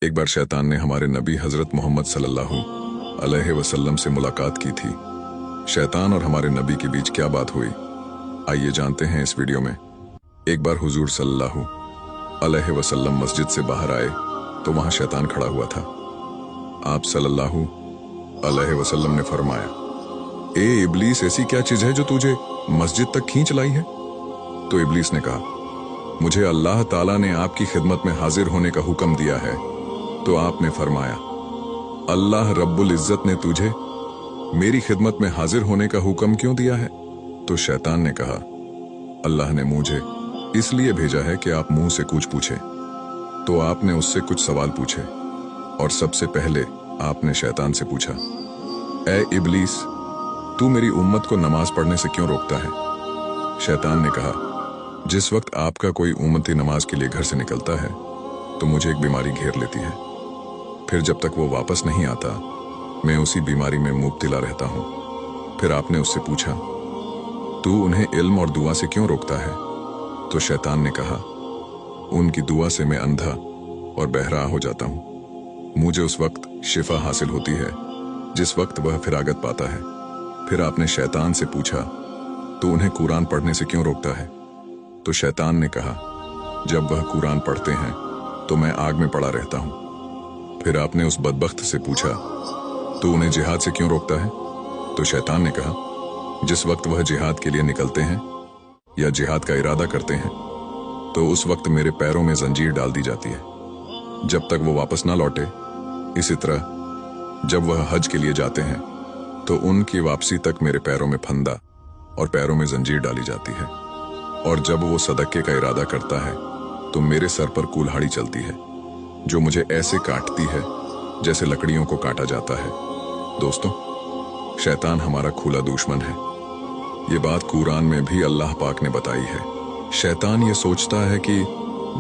एक बार शैतान ने हमारे नबी हजरत मोहम्मद सल्लल्लाहु अलैहि वसल्लम से मुलाकात की थी। शैतान और हमारे नबी के बीच क्या बात हुई, आइए जानते हैं इस वीडियो में। एक बार हुजूर सल्लल्लाहु अलैहि वसल्लम मस्जिद से बाहर आए तो वहां शैतान खड़ा हुआ था। आप सल्लल्लाहु अलैहि वसल्लम ने फरमाया, ए इब्लीस, ऐसी क्या चीज है जो तुझे मस्जिद तक खींच लाई है? तो इब्लीस ने कहा, मुझे अल्लाह ताला ने आपकी खिदमत में हाजिर होने का हुक्म दिया है। तो आपने फरमाया, अल्लाह रब्बुल इज्जत ने तुझे मेरी खिदमत में हाजिर होने का हुक्म क्यों दिया है? तो शैतान ने कहा, अल्लाह ने मुझे इसलिए भेजा है कि आप मुंह से कुछ पूछे। तो आपने उससे कुछ सवाल पूछे और सबसे पहले आपने शैतान से पूछा, ए इब्लीस, तू मेरी उम्मत को नमाज पढ़ने से क्यों रोकता है? शैतान ने कहा, जिस वक्त आपका कोई उम्मती नमाज के लिए घर से निकलता है तो मुझे एक बीमारी घेर लेती है। फिर जब तक वो वापस नहीं आता मैं उसी बीमारी में मुब्तला रहता हूं। फिर आपने उससे पूछा, तू उन्हें इल्म और दुआ से क्यों रोकता है? तो शैतान ने कहा, उनकी दुआ से मैं अंधा और बहरा हो जाता हूं। मुझे उस वक्त शिफा हासिल होती है जिस वक्त वह फिरागत पाता है। फिर आपने शैतान से पूछा, तू उन्हें कुरान पढ़ने से क्यों रोकता है? तो शैतान ने कहा, जब वह कुरान पढ़ते हैं तो मैं आग में पड़ा रहता हूं। फिर आपने उस बदबख्त से पूछा, तू उन्हें जिहाद से क्यों रोकता है? तो शैतान ने कहा, जिस वक्त वह जिहाद के लिए निकलते हैं या जिहाद का इरादा करते हैं तो उस वक्त मेरे पैरों में जंजीर डाल दी जाती है जब तक वो वापस ना लौटे। इसी तरह जब वह हज के लिए जाते हैं तो उनकी वापसी तक मेरे पैरों में फंदा और पैरों में जंजीर डाली जाती है। और जब वो सदक़े का इरादा करता है तो मेरे सर पर कुल्हाड़ी चलती है जो मुझे ऐसे काटती है जैसे लकड़ियों को काटा जाता है। दोस्तों, शैतान हमारा खुला दुश्मन है। ये बात कुरान में भी अल्लाह पाक ने बताई है। शैतान ये सोचता है कि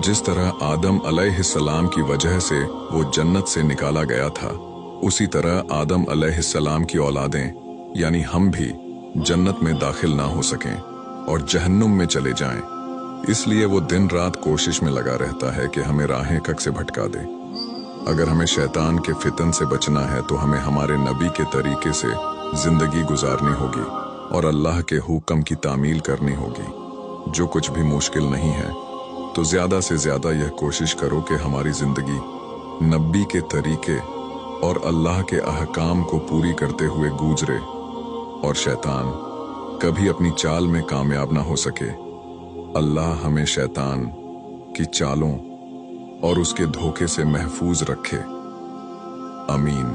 जिस तरह आदम अलैहिस्सलाम की वजह से वो जन्नत से निकाला गया था, उसी तरह आदम अलैहिस्सलाम की औलादें यानी हम भी जन्नत में दाखिल ना हो सकें और जहन्नुम में चले जाएं। इसलिए वो दिन रात कोशिश में लगा रहता है कि हमें राहें कक से भटका दे। अगर हमें शैतान के फितन से बचना है तो हमें हमारे नबी के तरीके से जिंदगी गुजारनी होगी और अल्लाह के हुक्म की तामील करनी होगी। जो कुछ भी मुश्किल नहीं है तो ज्यादा से ज्यादा यह कोशिश करो कि हमारी जिंदगी नबी के तरीके और अल्लाह के अहकाम को पूरी करते हुए गुजरे और शैतान कभी अपनी चाल में कामयाब ना हो सके। अल्लाह हमें शैतान की चालों और उसके धोखे से महफूज रखे। आमीन।